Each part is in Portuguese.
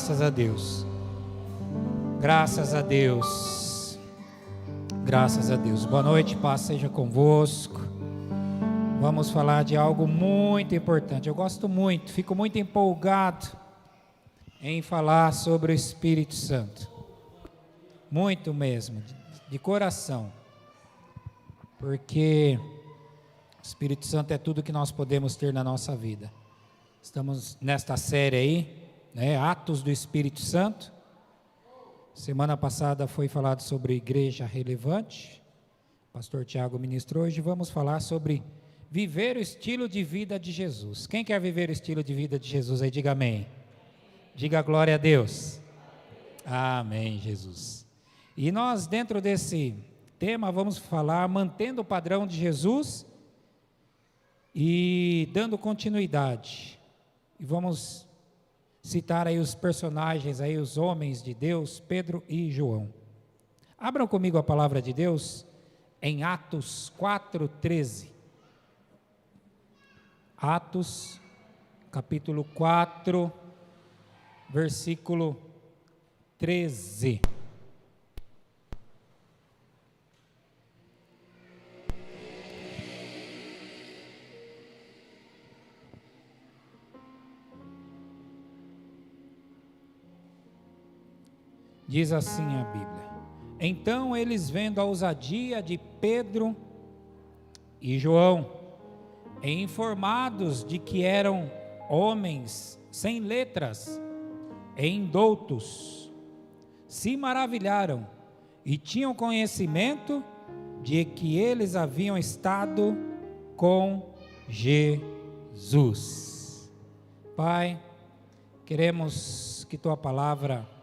Graças a Deus. Graças a Deus. Graças a Deus. Boa noite, paz seja convosco. Vamos falar de algo muito importante. Eu gosto muito, fico muito empolgado em falar sobre o Espírito Santo. Muito mesmo, de coração. Porque o Espírito Santo é tudo que nós podemos ter na nossa vida. Estamos nesta série aí, né, Atos do Espírito Santo. Semana passada foi falado sobre igreja relevante. O pastor Tiago ministrou. Hoje vamos falar sobre viver o estilo de vida de Jesus. Quem quer viver o estilo de vida de Jesus aí, diga amém. Diga glória a Deus. Amém, Jesus. E nós, dentro desse tema, vamos falar mantendo o padrão de Jesus e dando continuidade. E vamos citar aí os personagens, aí os homens de Deus, Pedro e João. Abram comigo a palavra de Deus em Atos 4:13. Atos, capítulo 4, versículo 13. Diz assim a Bíblia: então eles, vendo a ousadia de Pedro e João, e informados de que eram homens sem letras e indoutos, se maravilharam e tinham conhecimento de que eles haviam estado com Jesus. Pai, queremos que Tua palavra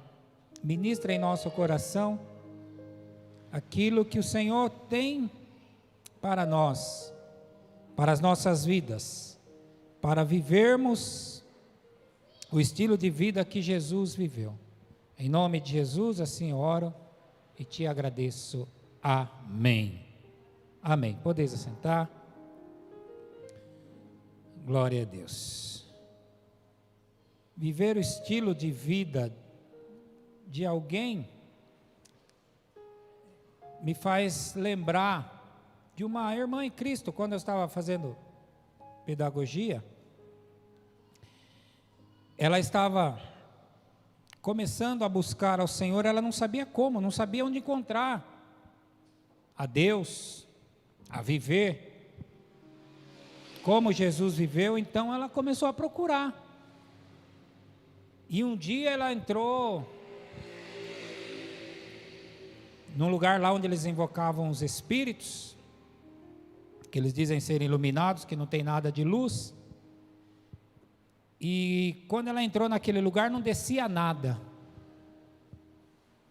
ministra em nosso coração aquilo que o Senhor tem para nós, para as nossas vidas, para vivermos o estilo de vida que Jesus viveu. Em nome de Jesus, assim oro e te agradeço. Amém. Amém. Podeis assentar. Glória a Deus. Viver o estilo de vida de alguém me faz lembrar de uma irmã em Cristo. Quando eu estava fazendo pedagogia, ela estava começando a buscar ao Senhor. Ela não sabia como, não sabia onde encontrar a Deus, a viver como Jesus viveu. Então ela começou a procurar, e um dia ela entrou num lugar lá onde eles invocavam os espíritos, que eles dizem serem iluminados, que não tem nada de luz. E quando ela entrou naquele lugar, não descia nada.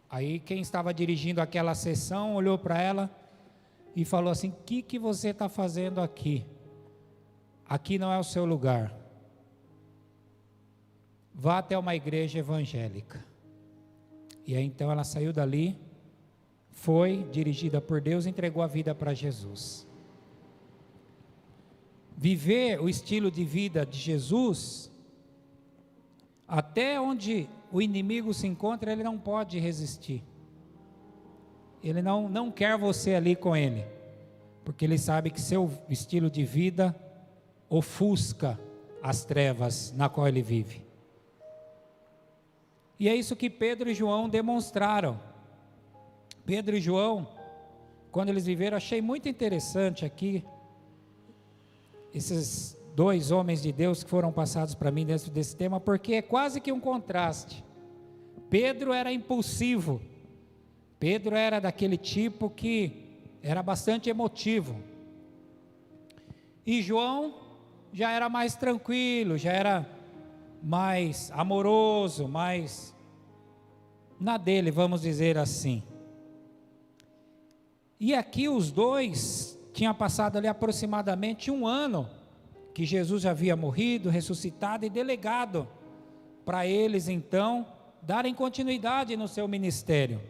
Aí quem estava dirigindo aquela sessão olhou para ela e falou assim: o que você está fazendo aqui? Aqui não é o seu lugar. Vá até uma igreja evangélica. E aí então ela saiu dali, foi dirigida por Deus e entregou a vida para Jesus. Viver o estilo de vida de Jesus, até onde o inimigo se encontra, ele não pode resistir. Ele não quer você ali com ele, porque ele sabe que seu estilo de vida ofusca as trevas na qual ele vive. E é isso que Pedro e João demonstraram. Pedro e João, quando eles viveram, achei muito interessante aqui, esses dois homens de Deus que foram passados para mim dentro desse tema, porque é quase que um contraste. Pedro era impulsivo, Pedro era daquele tipo que era bastante emotivo, e João já era mais tranquilo, já era mais amoroso, mais na dele, vamos dizer assim. E aqui os dois tinham passado ali aproximadamente 1 ano que Jesus já havia morrido, ressuscitado e delegado para eles então darem continuidade no seu ministério.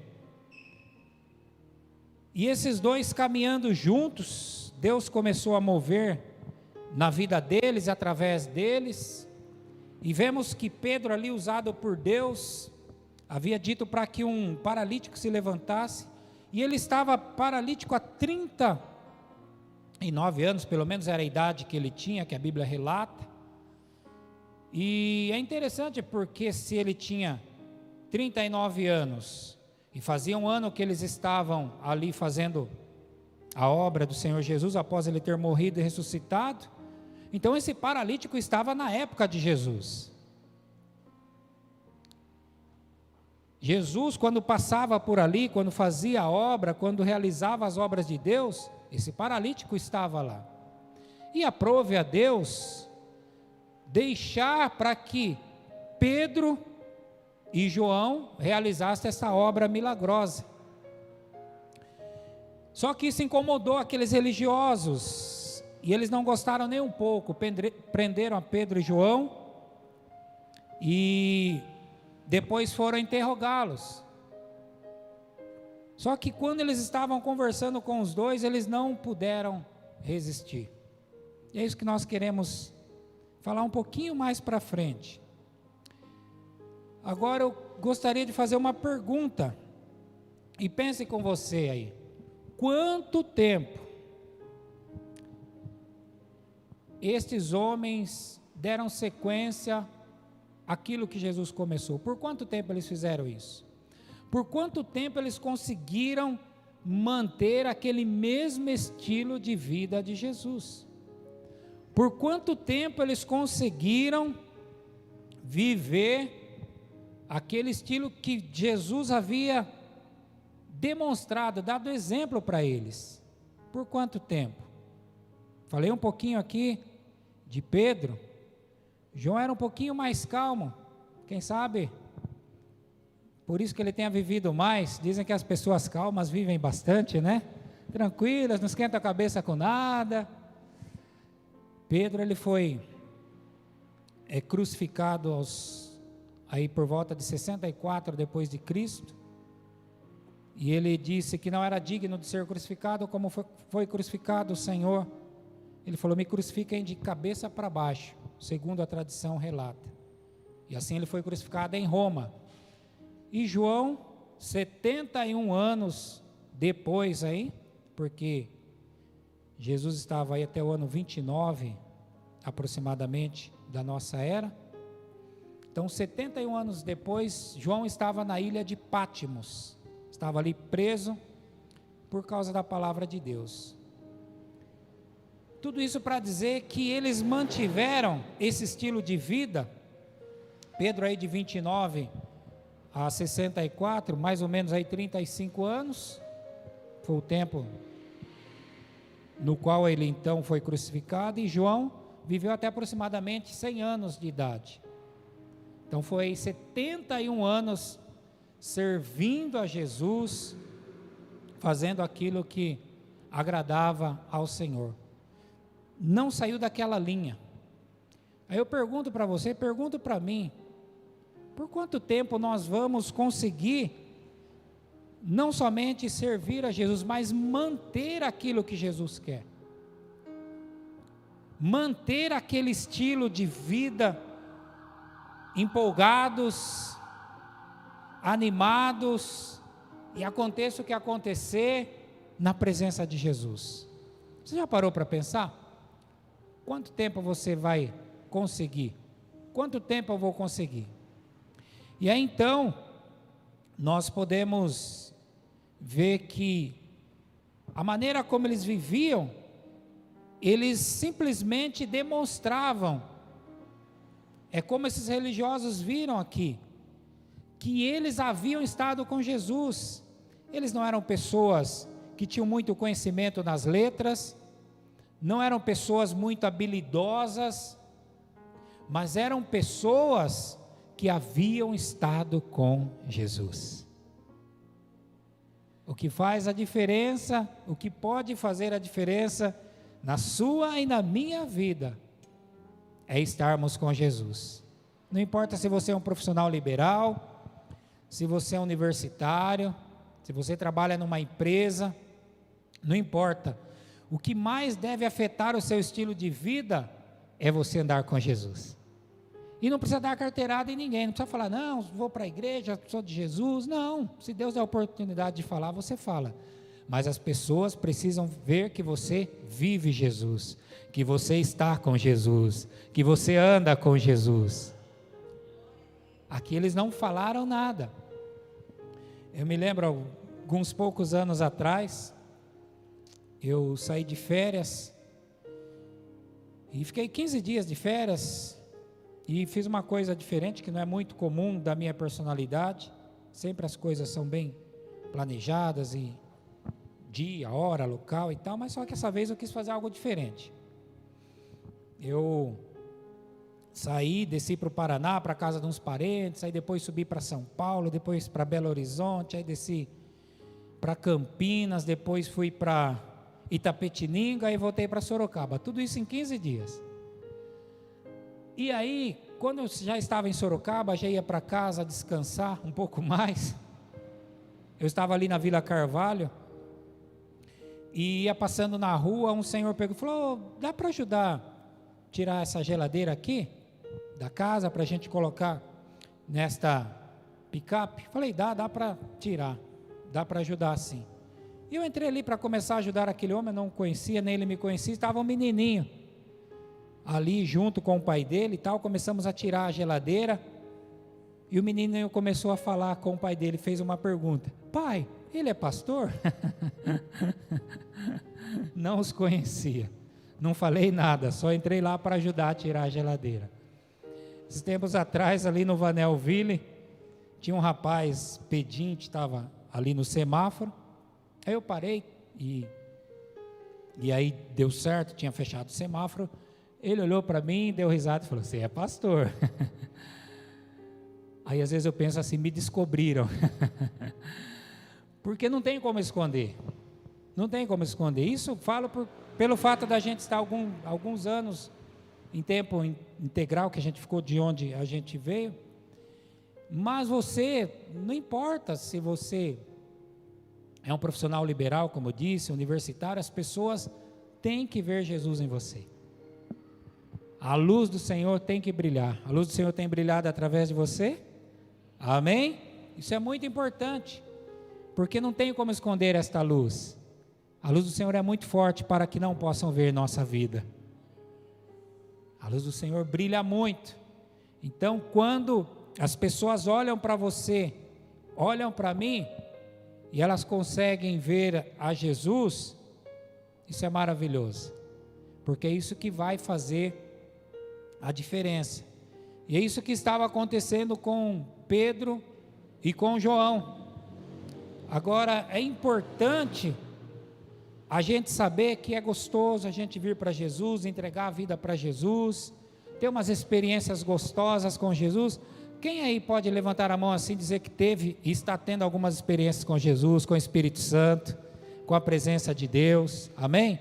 E esses dois caminhando juntos, Deus começou a mover na vida deles, através deles, E vemos que Pedro ali, usado por Deus, havia dito para que um paralítico se levantasse, e ele estava paralítico há 39 anos, pelo menos era a idade que ele tinha, que a Bíblia relata. E é interessante porque se ele tinha 39 anos, e fazia um ano que eles estavam ali fazendo a obra do Senhor Jesus, após ele ter morrido e ressuscitado, então esse paralítico estava na época de Jesus. Jesus, quando passava por ali, quando fazia a obra, quando realizava as obras de Deus, esse paralítico estava lá. E aprove a Deus deixar para que Pedro e João realizassem essa obra milagrosa. Só que isso incomodou aqueles religiosos, e eles não gostaram nem um pouco, prenderam a Pedro e João, e depois foram interrogá-los. Só que quando eles estavam conversando com os dois, eles não puderam resistir. E é isso que nós queremos falar um pouquinho mais para frente. Agora eu gostaria de fazer uma pergunta, e pense com você aí: quanto tempo estes homens deram sequência àquilo que Jesus começou? Por quanto tempo eles fizeram isso? Por quanto tempo eles conseguiram manter aquele mesmo estilo de vida de Jesus? Por quanto tempo eles conseguiram viver aquele estilo que Jesus havia demonstrado, dado exemplo para eles? Por quanto tempo? Falei um pouquinho aqui de Pedro. João era um pouquinho mais calmo, quem sabe por isso que ele tenha vivido mais. Dizem que as pessoas calmas vivem bastante, né? Tranquilas, não esquenta a cabeça com nada. Pedro, ele foi crucificado aí por volta de 64 depois de Cristo, e ele disse que não era digno de ser crucificado como foi crucificado o Senhor. Ele falou: me crucifiquem de cabeça para baixo, segundo a tradição relata. E assim ele foi crucificado em Roma. E João, 71 anos depois aí, porque Jesus estava aí até o ano 29, aproximadamente, da nossa era. Então, 71 anos depois, João estava na ilha de Pátimos, estava ali preso por causa da palavra de Deus. Tudo isso para dizer que eles mantiveram esse estilo de vida. Pedro aí de 29 a 64, mais ou menos aí 35 anos, foi o tempo no qual ele então foi crucificado, e João viveu até aproximadamente 100 anos de idade. Então foi 71 anos servindo a Jesus, fazendo aquilo que agradava ao Senhor. Não saiu daquela linha. Aí eu pergunto para você, pergunto para mim: por quanto tempo nós vamos conseguir não somente servir a Jesus, mas manter aquilo que Jesus quer? Manter aquele estilo de vida, empolgados, animados, e aconteça o que acontecer, na presença de Jesus. Você já parou para pensar? Quanto tempo você vai conseguir? Quanto tempo eu vou conseguir? E aí então, nós podemos ver que a maneira como eles viviam, eles simplesmente demonstravam, é como esses religiosos viram aqui, que eles haviam estado com Jesus. Eles não eram pessoas que tinham muito conhecimento nas letras, não eram pessoas muito habilidosas, mas eram pessoas que haviam estado com Jesus. O que faz a diferença, o que pode fazer a diferença na sua e na minha vida, é estarmos com Jesus. Não importa se você é um profissional liberal, se você é universitário, se você trabalha numa empresa, não importa. O que mais deve afetar o seu estilo de vida é você andar com Jesus. E não precisa dar carteirada em ninguém, não precisa falar, não, vou para a igreja, sou de Jesus. Não, se Deus der a oportunidade de falar, você fala. Mas as pessoas precisam ver que você vive Jesus, que você está com Jesus, que você anda com Jesus. Aqui eles não falaram nada. Eu me lembro, alguns poucos anos atrás, eu saí de férias, e fiquei 15 dias de férias, e fiz uma coisa diferente, que não é muito comum da minha personalidade. Sempre as coisas são bem planejadas, e dia, hora, local e tal, mas só que essa vez eu quis fazer algo diferente. Eu saí, desci para o Paraná, para a casa de uns parentes, aí depois subi para São Paulo, depois para Belo Horizonte, aí desci para Campinas, depois fui para Itapetininga, aí voltei para Sorocaba, tudo isso em 15 dias. E aí, quando eu já estava em Sorocaba, já ia para casa descansar um pouco mais, eu estava ali na Vila Carvalho, e ia passando na rua, um senhor pegou e falou, dá para ajudar a tirar essa geladeira aqui da casa, para a gente colocar nesta picape? Falei, dá para tirar, dá para ajudar sim. E eu entrei ali para começar a ajudar aquele homem, eu não conhecia, nem ele me conhecia, estava um menininho ali junto com o pai dele e tal, começamos a tirar a geladeira, e o menino começou a falar com o pai dele, fez uma pergunta, pai, ele é pastor? Não os conhecia, não falei nada, só entrei lá para ajudar a tirar a geladeira. Esses tempos atrás, ali no Vanelville, tinha um rapaz pedinte, estava ali no semáforo, aí eu parei, e aí deu certo, tinha fechado o semáforo, ele olhou para mim, deu risada e falou, você é pastor? Aí às vezes eu penso assim, me descobriram, porque não tem como esconder, não tem como esconder, isso falo pelo fato da gente estar alguns anos em tempo integral, que a gente ficou de onde a gente veio, mas você, não importa se você é um profissional liberal, como eu disse, universitário, as pessoas têm que ver Jesus em você, a luz do Senhor tem que brilhar, a luz do Senhor tem brilhado através de você, amém? Isso é muito importante, porque não tem como esconder esta luz, a luz do Senhor é muito forte para que não possam ver nossa vida, a luz do Senhor brilha muito, então quando as pessoas olham para você, olham para mim, e elas conseguem ver a Jesus, isso é maravilhoso, porque é isso que vai fazer a diferença, e é isso que estava acontecendo com Pedro e com João. Agora é importante a gente saber que é gostoso a gente vir para Jesus, entregar a vida para Jesus, ter umas experiências gostosas com Jesus. Quem aí pode levantar a mão assim e dizer que teve e está tendo algumas experiências com Jesus, com o Espírito Santo, com a presença de Deus, amém?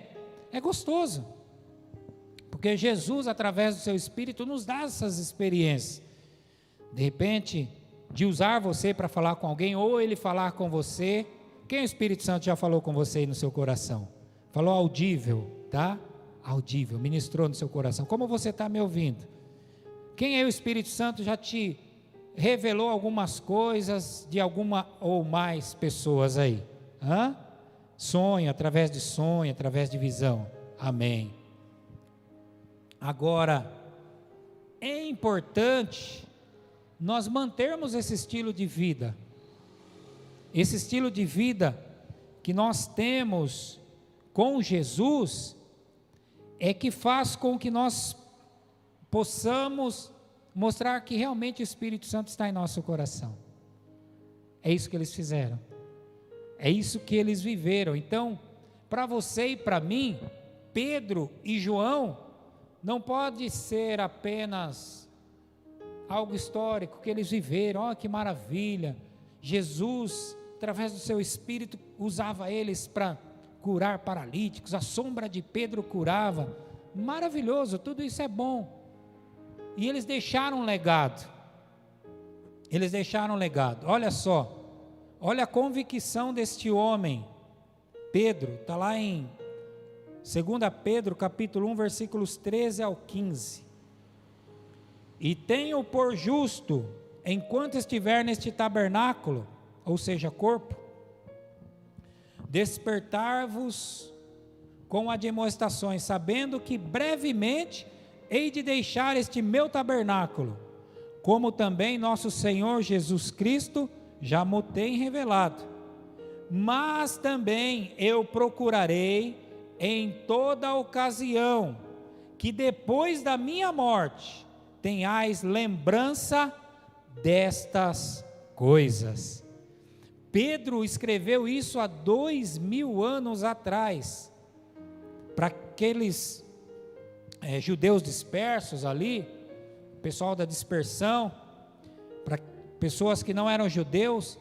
É gostoso, porque Jesus, através do seu Espírito, nos dá essas experiências, de repente, de usar você para falar com alguém, ou ele falar com você. Quem o Espírito Santo já falou com você aí no seu coração? Falou audível, tá? Audível, ministrou no seu coração, como você está me ouvindo? Quem é o Espírito Santo já te revelou algumas coisas de alguma ou mais pessoas aí? Sonho, através de visão, amém. Agora, é importante nós mantermos esse estilo de vida que nós temos com Jesus, é que faz com que nós possamos mostrar que realmente o Espírito Santo está em nosso coração. É isso que eles fizeram, é isso que eles viveram. Então, para você e para mim, Pedro e João, não pode ser apenas algo histórico que eles viveram, que maravilha, Jesus, através do seu Espírito, usava eles para curar paralíticos, a sombra de Pedro curava, maravilhoso, tudo isso é bom, e eles deixaram um legado, olha só, olha a convicção deste homem, Pedro, está lá em 2 Pedro capítulo 1, versículos 13 ao 15, E tenho por justo, enquanto estiver neste tabernáculo, ou seja, corpo, despertar-vos com admoestações, sabendo que brevemente hei de deixar este meu tabernáculo, como também nosso Senhor Jesus Cristo já mo tem revelado. Mas também eu procurarei em toda ocasião que depois da minha morte tenhais lembrança destas coisas. Pedro escreveu isso há 2000 anos atrás, para aqueles judeus dispersos ali, pessoal da dispersão, para pessoas que não eram judeus,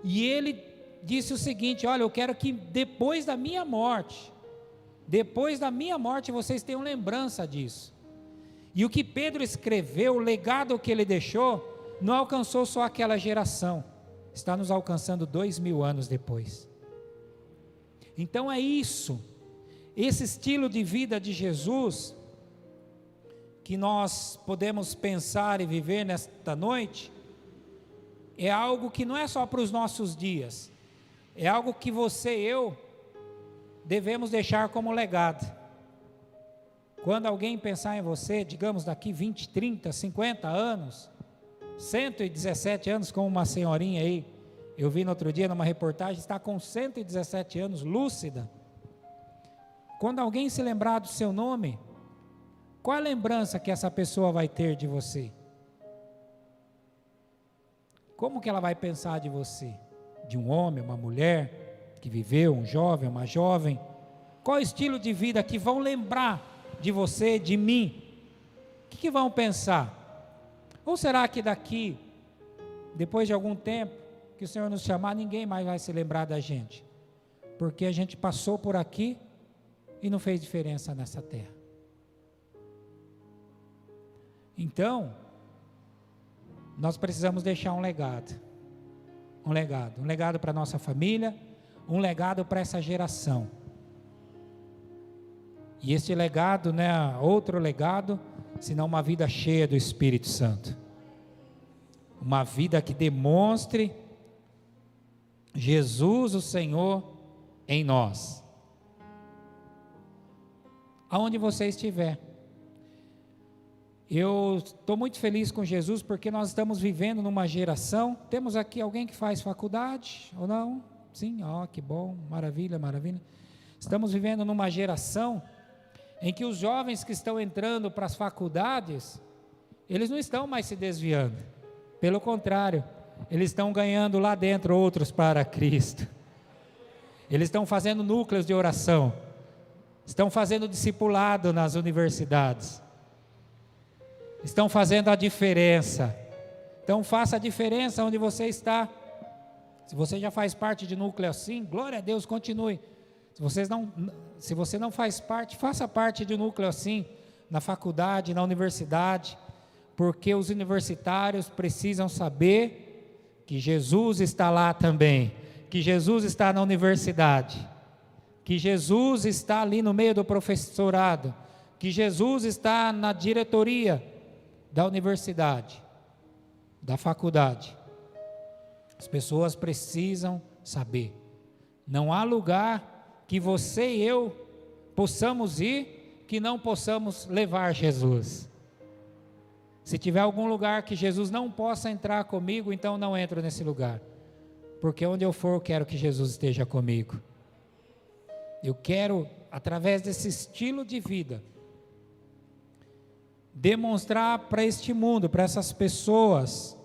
e ele disse o seguinte: olha, eu quero que depois da minha morte vocês tenham lembrança disso. E o que Pedro escreveu, o legado que ele deixou, não alcançou só aquela geração, está nos alcançando 2000 anos depois. Então é isso, esse estilo de vida de Jesus, que nós podemos pensar e viver nesta noite, é algo que não é só para os nossos dias, é algo que você e eu devemos deixar como legado. Quando alguém pensar em você, digamos daqui 20, 30, 50 anos, 117 anos, como uma senhorinha aí, eu vi no outro dia numa reportagem, está com 117 anos, lúcida. Quando alguém se lembrar do seu nome, qual a lembrança que essa pessoa vai ter de você? Como que ela vai pensar de você? De um homem, uma mulher que viveu, um jovem, uma jovem? Qual estilo de vida que vão lembrar de você, de mim? O que vão pensar? Ou será que daqui, depois de algum tempo, que o Senhor nos chamar, ninguém mais vai se lembrar da gente? Porque a gente passou por aqui e não fez diferença nessa terra. Então, nós precisamos deixar um legado para a nossa família, um legado para essa geração. E este legado não é outro legado, senão uma vida cheia do Espírito Santo. Uma vida que demonstre Jesus, o Senhor, em nós. Aonde você estiver. Eu estou muito feliz com Jesus, porque nós estamos vivendo numa geração. Temos aqui alguém que faz faculdade, ou não? Sim, que bom, maravilha, maravilha. Estamos vivendo numa geração em que os jovens que estão entrando para as faculdades, eles não estão mais se desviando, pelo contrário, eles estão ganhando lá dentro outros para Cristo. Eles estão fazendo núcleos de oração, estão fazendo discipulado nas universidades, estão fazendo a diferença. Então faça a diferença onde você está. Se você já faz parte de núcleo assim, glória a Deus, continue. Se você não faz parte, faça parte de núcleo assim, na faculdade, na universidade, porque os universitários precisam saber que Jesus está lá também, que Jesus está na universidade, que Jesus está ali no meio do professorado, que Jesus está na diretoria da universidade, da faculdade. As pessoas precisam saber. Não há lugar que você e eu possamos ir, que não possamos levar Jesus. Se tiver algum lugar que Jesus não possa entrar comigo, então não entro nesse lugar, porque onde eu for, eu quero que Jesus esteja comigo. Eu quero, através desse estilo de vida, demonstrar para este mundo, para essas pessoas,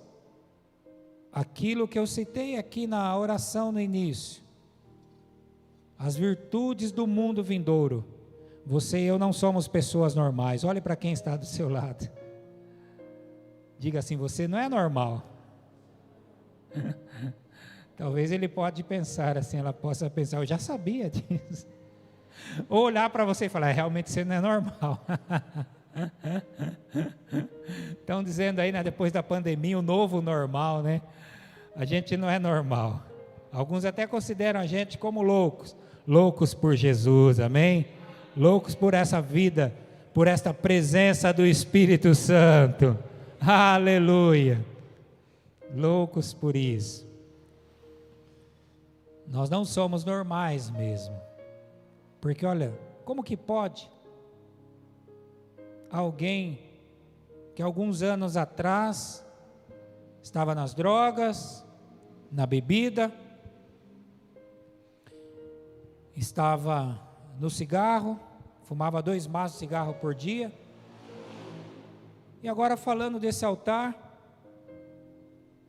aquilo que eu citei aqui na oração no início, as virtudes do mundo vindouro. Você e eu não somos pessoas normais. Olhe para quem está do seu lado, diga assim: você não é normal. Talvez ele pode pensar assim, ela possa pensar: eu já sabia disso. Ou olhar para você e falar: realmente você não é normal. Estão dizendo aí, né, depois da pandemia, o novo normal, né? A gente não é normal. Alguns até consideram a gente como loucos por Jesus, amém? Loucos por essa vida, por esta presença do Espírito Santo, Aleluia. Loucos por isso. Nós não somos normais mesmo. Porque olha, como que pode alguém que alguns anos atrás estava nas drogas, na bebida, estava no cigarro, fumava 2 maços de cigarro por dia, e agora falando desse altar,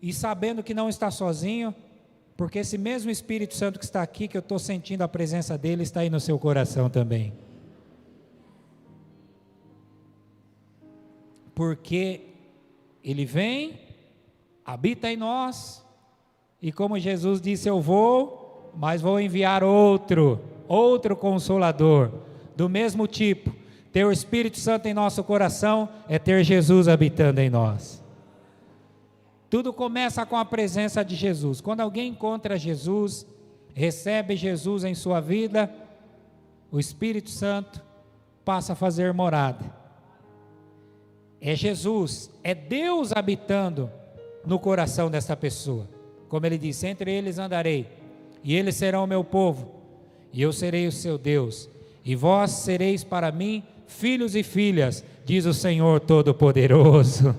e sabendo que não está sozinho, porque esse mesmo Espírito Santo que está aqui, que eu estou sentindo a presença dele, está aí no seu coração também. Porque ele vem, habita em nós, e como Jesus disse, eu vou, mas vou enviar outro Consolador, do mesmo tipo. Ter o Espírito Santo em nosso coração é ter Jesus habitando em nós. Tudo começa com a presença de Jesus. Quando alguém encontra Jesus, recebe Jesus em sua vida, o Espírito Santo passa a fazer morada. É Jesus, é Deus habitando no coração dessa pessoa. Como ele disse, entre eles andarei, e eles serão o meu povo, e eu serei o seu Deus, e vós sereis para mim filhos e filhas, diz o Senhor Todo-Poderoso.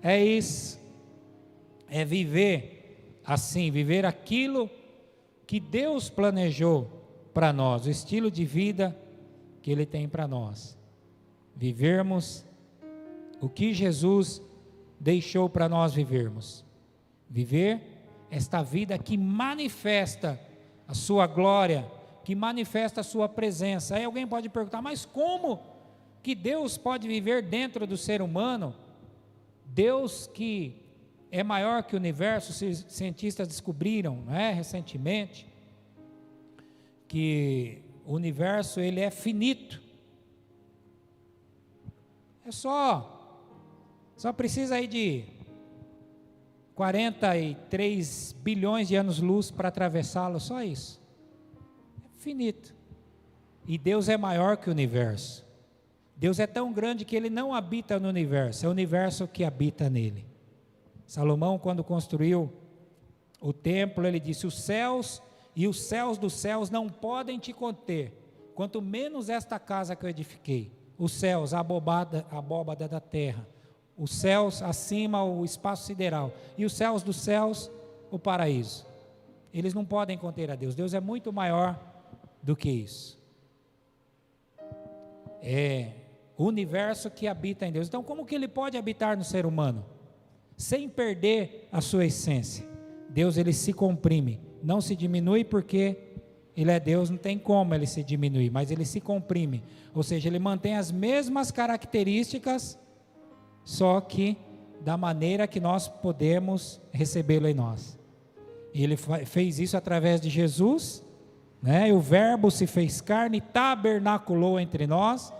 É isso, é viver assim, viver aquilo que Deus planejou para nós, o estilo de vida que Ele tem para nós, vivermos o que Jesus deixou para nós vivermos, viver esta vida que manifesta a sua glória, que manifesta a sua presença. Aí alguém pode perguntar, mas como que Deus pode viver dentro do ser humano? Deus que é maior que o universo, os cientistas descobriram, recentemente, que o universo ele é finito. É só precisa aí de 43 bilhões de anos-luz para atravessá-lo, só isso. É finito. E Deus é maior que o universo. Deus é tão grande que Ele não habita no universo, é o universo que habita nele. Salomão, quando construiu o templo, ele disse, os céus e os céus dos céus não podem te conter, quanto menos esta casa que eu edifiquei. Os céus, a abóbada da terra, os céus acima, o espaço sideral, e os céus dos céus, o paraíso. Eles não podem conter a Deus. Deus é muito maior do que isso. É o universo que habita em Deus. Então, como que Ele pode habitar no ser humano? Sem perder a sua essência. Deus, Ele se comprime, não se diminui porque Ele é Deus, não tem como Ele se diminuir, mas Ele se comprime, ou seja, Ele mantém as mesmas características, só que da maneira que nós podemos recebê-lo em nós. E Ele fez isso através de Jesus, e o Verbo se fez carne, tabernaculou entre nós,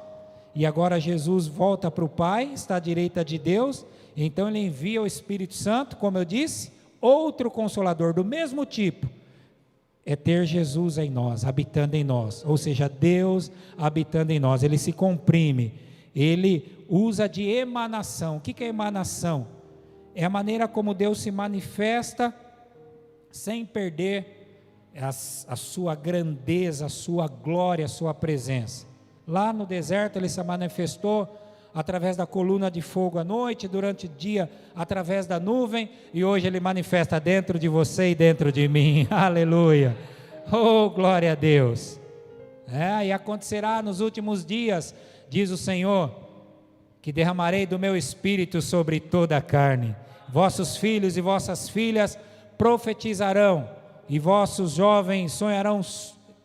e agora Jesus volta para o Pai, está à direita de Deus, então Ele envia o Espírito Santo, como eu disse, outro Consolador do mesmo tipo, é ter Jesus em nós, habitando em nós, ou seja, Deus habitando em nós. Ele se comprime, Ele usa de emanação. O que é emanação? É a maneira como Deus se manifesta, sem perder a sua grandeza, a sua glória, a sua presença. Lá no deserto Ele se manifestou através da coluna de fogo à noite, durante o dia através da nuvem, e hoje Ele manifesta dentro de você e dentro de mim. Aleluia, oh glória a Deus. E acontecerá nos últimos dias, diz o Senhor, que derramarei do meu Espírito sobre toda a carne, vossos filhos e vossas filhas profetizarão, e vossos jovens sonharão,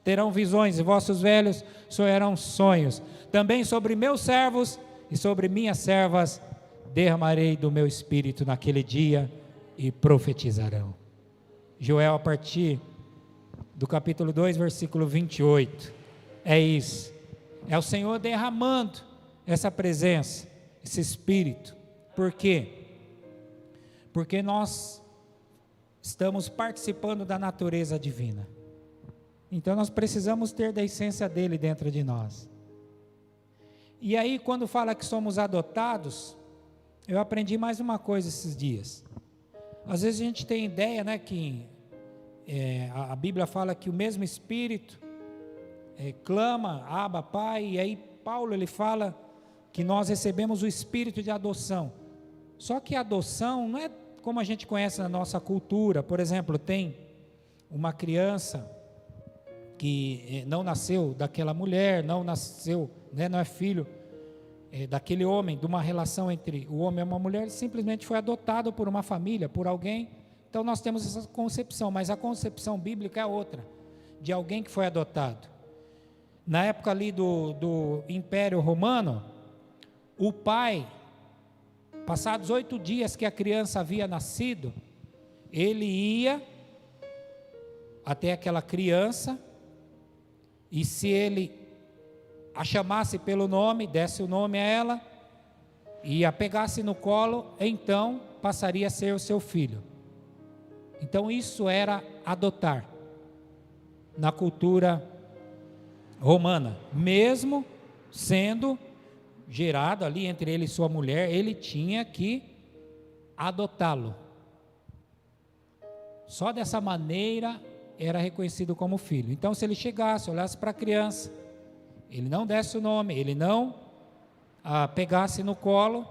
terão visões, e vossos velhos sonharão sonhos. Também sobre meus servos e sobre minhas servas derramarei do meu Espírito naquele dia, e profetizarão. Joel, a partir do capítulo 2, versículo 28, é isso, é o Senhor derramando essa presença, esse Espírito. Por quê? Porque nós estamos participando da natureza divina, então nós precisamos ter da essência dele dentro de nós. E aí quando fala que somos adotados, Eu aprendi mais uma coisa esses dias. Às vezes a gente tem ideia, né, que a Bíblia fala que o mesmo Espírito clama, Abba, Pai, e aí Paulo ele fala que nós recebemos o Espírito de adoção. Só que a adoção não é como a gente conhece na nossa cultura. Por exemplo, tem uma criança que não nasceu daquela mulher, não nasceu, né, não é filho daquele homem, de uma relação entre o homem e uma mulher, ele simplesmente foi adotado por uma família, por alguém. Então nós temos essa concepção, mas a concepção bíblica é outra, de alguém que foi adotado. Na época ali do Império Romano, o pai, passados 8 dias que a criança havia nascido, ele ia até aquela criança, e se ele a chamasse pelo nome, desse o nome a ela, e a pegasse no colo, então passaria a ser o seu filho. Então isso era adotar, na cultura romana, mesmo sendo gerado ali entre ele e sua mulher, ele tinha que adotá-lo. Só dessa maneira era reconhecido como filho. Então se ele chegasse, olhasse para a criança, ele não desse o nome, ele não a pegasse no colo,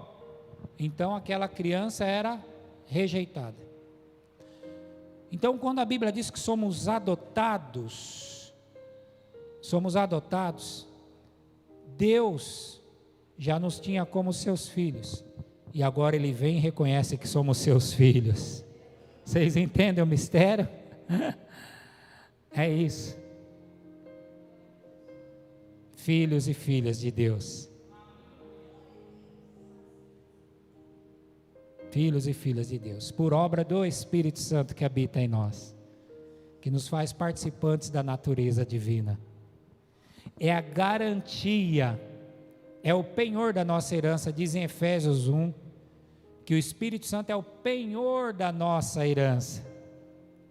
então aquela criança era rejeitada. Então quando a Bíblia diz que somos adotados, Deus já nos tinha como seus filhos, e agora Ele vem e reconhece que somos seus filhos. Vocês entendem o mistério? É isso. Filhos e filhas de Deus. Filhos e filhas de Deus, por obra do Espírito Santo que habita em nós, que nos faz participantes da natureza divina. É a garantia, é o penhor da nossa herança, diz em Efésios 1, que o Espírito Santo é o penhor da nossa herança.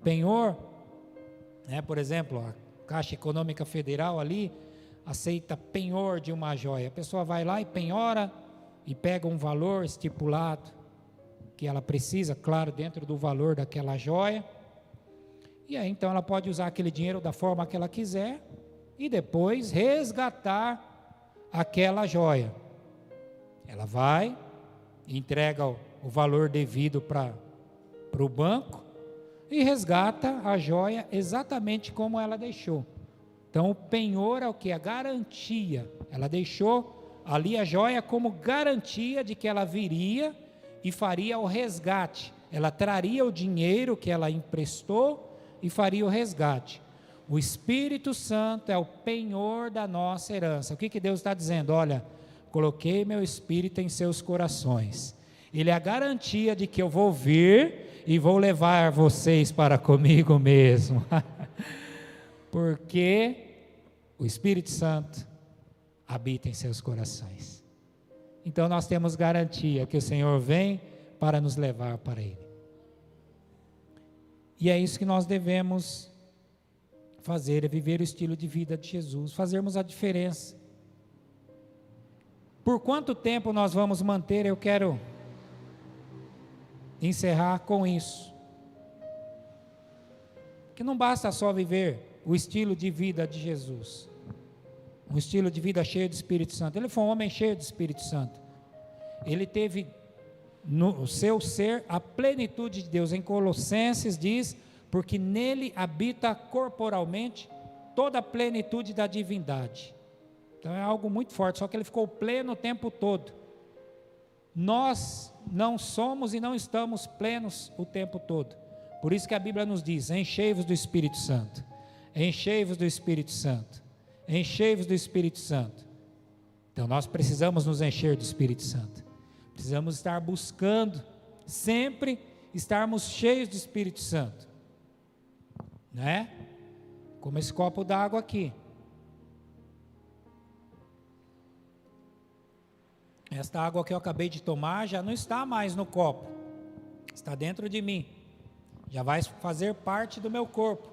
Penhor, por exemplo, a Caixa Econômica Federal ali, aceita penhor de uma joia. A pessoa vai lá e penhora, e pega um valor estipulado, que ela precisa, claro, dentro do valor daquela joia, e aí então ela pode usar aquele dinheiro da forma que ela quiser, e depois resgatar aquela joia. Ela vai, entrega o valor devido para o banco, e resgata a joia exatamente como ela deixou. Então o penhor é o que? A garantia. Ela deixou ali a joia como garantia de que ela viria e faria o resgate. Ela traria o dinheiro que ela emprestou e faria o resgate. O Espírito Santo é o penhor da nossa herança. O que Deus está dizendo? Olha, coloquei meu Espírito em seus corações. Ele é a garantia de que eu vou vir e vou levar vocês para comigo mesmo. Porque o Espírito Santo habita em seus corações. Então nós temos garantia que o Senhor vem para nos levar para Ele. E é isso que nós devemos fazer, é viver o estilo de vida de Jesus, fazermos a diferença. Por quanto tempo nós vamos manter? Eu quero encerrar com isso. Que não basta só viver o estilo de vida de Jesus, um estilo de vida cheio do Espírito Santo. Ele foi um homem cheio do Espírito Santo. Ele teve no seu ser a plenitude de Deus. Em Colossenses diz, porque nele habita corporalmente toda a plenitude da divindade. Então é algo muito forte, só que ele ficou pleno o tempo todo. Nós não somos e não estamos plenos o tempo todo. Por isso que a Bíblia nos diz, enchei-vos do Espírito Santo, enchei-vos do Espírito Santo, enchei-vos do Espírito Santo. Então nós precisamos nos encher do Espírito Santo. Precisamos estar buscando, sempre estarmos cheios do Espírito Santo. Né? Como esse copo d'água aqui. Esta água que eu acabei de tomar já não está mais no copo, está dentro de mim, já vai fazer parte do meu corpo,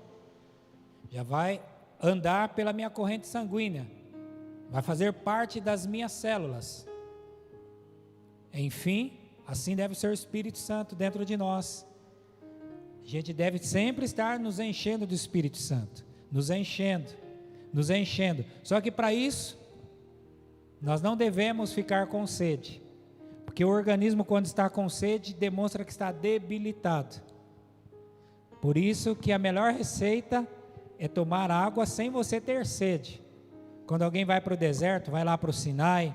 já vai andar pela minha corrente sanguínea, vai fazer parte das minhas células. Enfim, Assim deve ser o Espírito Santo dentro de nós. A gente deve sempre estar nos enchendo do Espírito Santo, nos enchendo. Só que para isso, nós não devemos ficar com sede, porque o organismo, quando está com sede, demonstra que está debilitado. Por isso que a melhor receita é tomar água sem você ter sede. Quando alguém vai para o deserto, vai lá para o Sinai,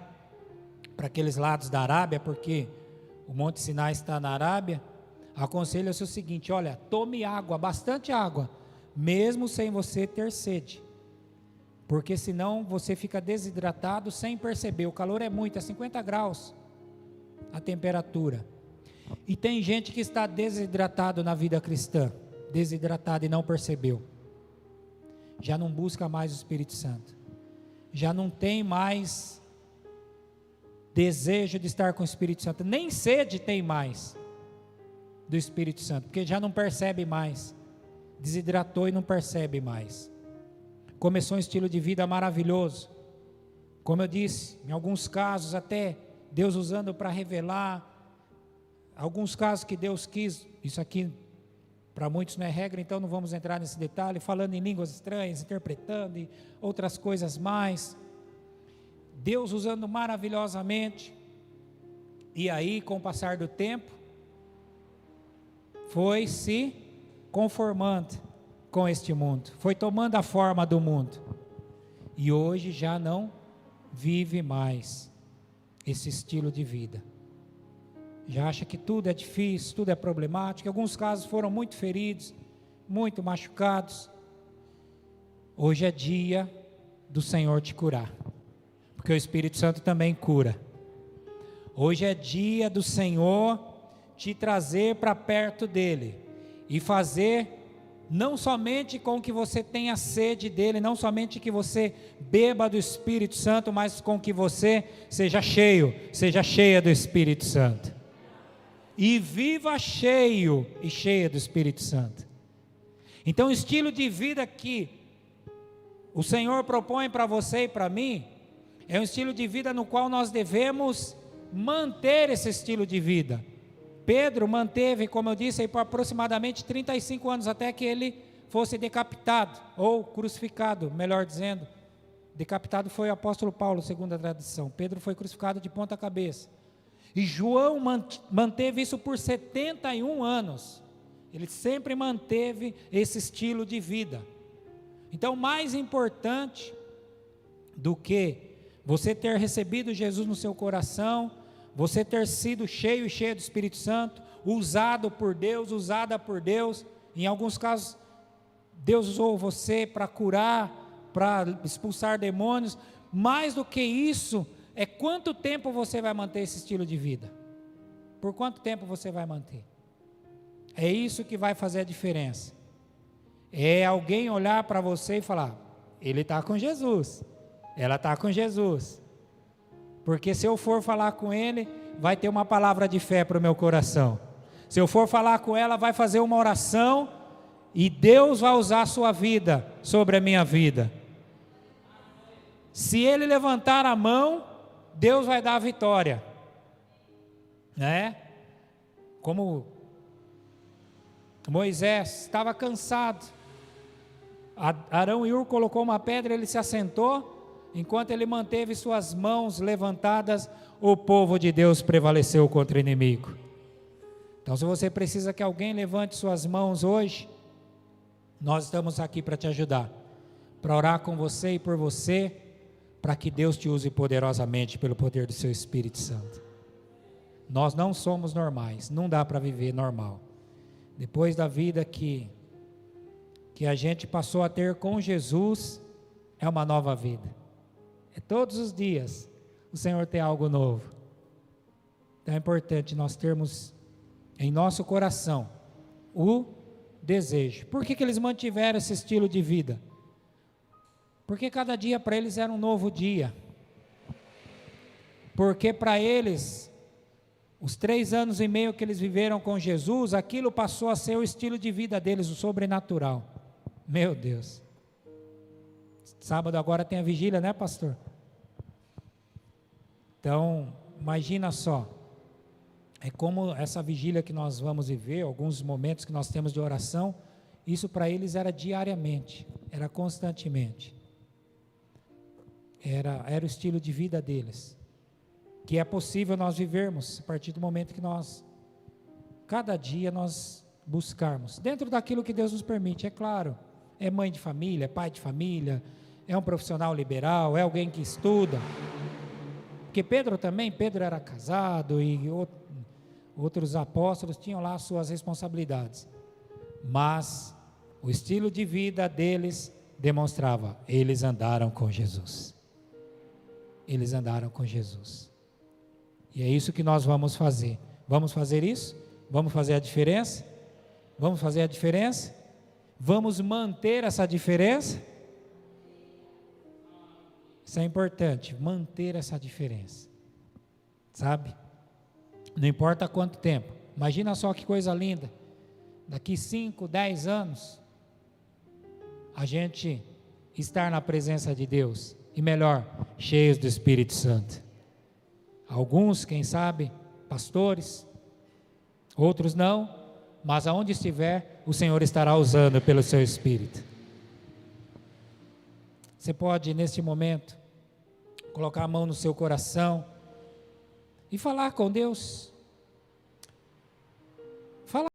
para aqueles lados da Arábia, porque o Monte Sinai está na Arábia, aconselha-se o seguinte: olha, tome água, bastante água, mesmo sem você ter sede, porque senão você fica desidratado sem perceber. O calor é muito, é 50 graus a temperatura, e tem gente que está desidratado na vida cristã, desidratado e não percebeu, já não busca mais o Espírito Santo, já não tem mais desejo de estar com o Espírito Santo, nem sede tem mais do Espírito Santo, porque já não percebe mais, desidratou e não percebe mais. Começou um estilo de vida maravilhoso, como eu disse, em alguns casos até Deus usando para revelar, alguns casos que Deus quis, isso aqui para muitos não é regra, então não vamos entrar nesse detalhe, falando em línguas estranhas, interpretando e outras coisas mais, Deus usando maravilhosamente. E aí, com o passar do tempo, foi se conformando com este mundo, foi tomando a forma do mundo, e hoje já não vive mais esse estilo de vida, já acha que tudo é difícil, tudo é problemático. Em alguns casos foram muito feridos, muito machucados. Hoje é dia do Senhor te curar, porque o Espírito Santo também cura. Hoje é dia do Senhor te trazer para perto dele e fazer não somente com que você tenha sede dele, não somente que você beba do Espírito Santo, mas com que você seja cheio, seja cheia do Espírito Santo, e viva cheio e cheia do Espírito Santo. Então o estilo de vida que o Senhor propõe para você e para mim, é um estilo de vida no qual nós devemos manter esse estilo de vida. Pedro manteve, como eu disse, por aproximadamente 35 anos, até que ele fosse decapitado, ou crucificado, melhor dizendo. Decapitado foi o apóstolo Paulo, segundo a tradição. Pedro foi crucificado de ponta cabeça. E João manteve isso por 71 anos. Ele sempre manteve esse estilo de vida. Então, mais importante do que você ter recebido Jesus no seu coração, você ter sido cheio e cheia do Espírito Santo, usado por Deus, usada por Deus, em alguns casos Deus usou você para curar, para expulsar demônios. Mais do que isso, é quanto tempo você vai manter esse estilo de vida, por quanto tempo você vai manter. É isso que vai fazer a diferença, é alguém olhar para você e falar: ele está com Jesus, ela está com Jesus. Porque se eu for falar com ele, vai ter uma palavra de fé para o meu coração. Se eu for falar com ela, vai fazer uma oração, e Deus vai usar a sua vida sobre a minha vida. Se ele levantar a mão, Deus vai dar a vitória, né? Como Moisés estava cansado, Arão e Hur colocou uma pedra, ele se assentou. Enquanto ele manteve suas mãos levantadas, o povo de Deus prevaleceu contra o inimigo. Então, se você precisa que alguém levante suas mãos hoje, nós estamos aqui para te ajudar, para orar com você e por você, para que Deus te use poderosamente pelo poder do seu Espírito Santo. Nós não somos normais, não dá para viver normal. Depois da vida que a gente passou a ter com Jesus, é uma nova vida. É todos os dias o Senhor tem algo novo. Então é importante nós termos em nosso coração o desejo. Por que eles mantiveram esse estilo de vida? Porque cada dia para eles era um novo dia. Porque para eles, os 3 anos e meio que eles viveram com Jesus, aquilo passou a ser o estilo de vida deles, o sobrenatural. Meu Deus. Sábado agora tem a vigília, né, pastor? Então, imagina só, é como essa vigília que nós vamos viver, alguns momentos que nós temos de oração, isso para eles era diariamente, era constantemente. Era o estilo de vida deles, que é possível nós vivermos a partir do momento que nós, cada dia nós buscarmos, dentro daquilo que Deus nos permite, é claro, é mãe de família, é pai de família, é um profissional liberal, é alguém que estuda, porque Pedro era casado e outros apóstolos tinham lá suas responsabilidades, mas o estilo de vida deles demonstrava, eles andaram com Jesus. Eles andaram com Jesus. E é isso que nós vamos fazer. Vamos fazer isso? Vamos fazer a diferença? Vamos fazer a diferença? Vamos manter essa diferença? Isso é importante, manter essa diferença. Sabe? Não importa quanto tempo. Imagina só que coisa linda. Daqui 5, 10 anos, a gente estar na presença de Deus. E melhor, cheios do Espírito Santo. Alguns, quem sabe, pastores, outros não, mas aonde estiver, o Senhor estará usando pelo seu Espírito. Você pode, neste momento, colocar a mão no seu coração e falar com Deus.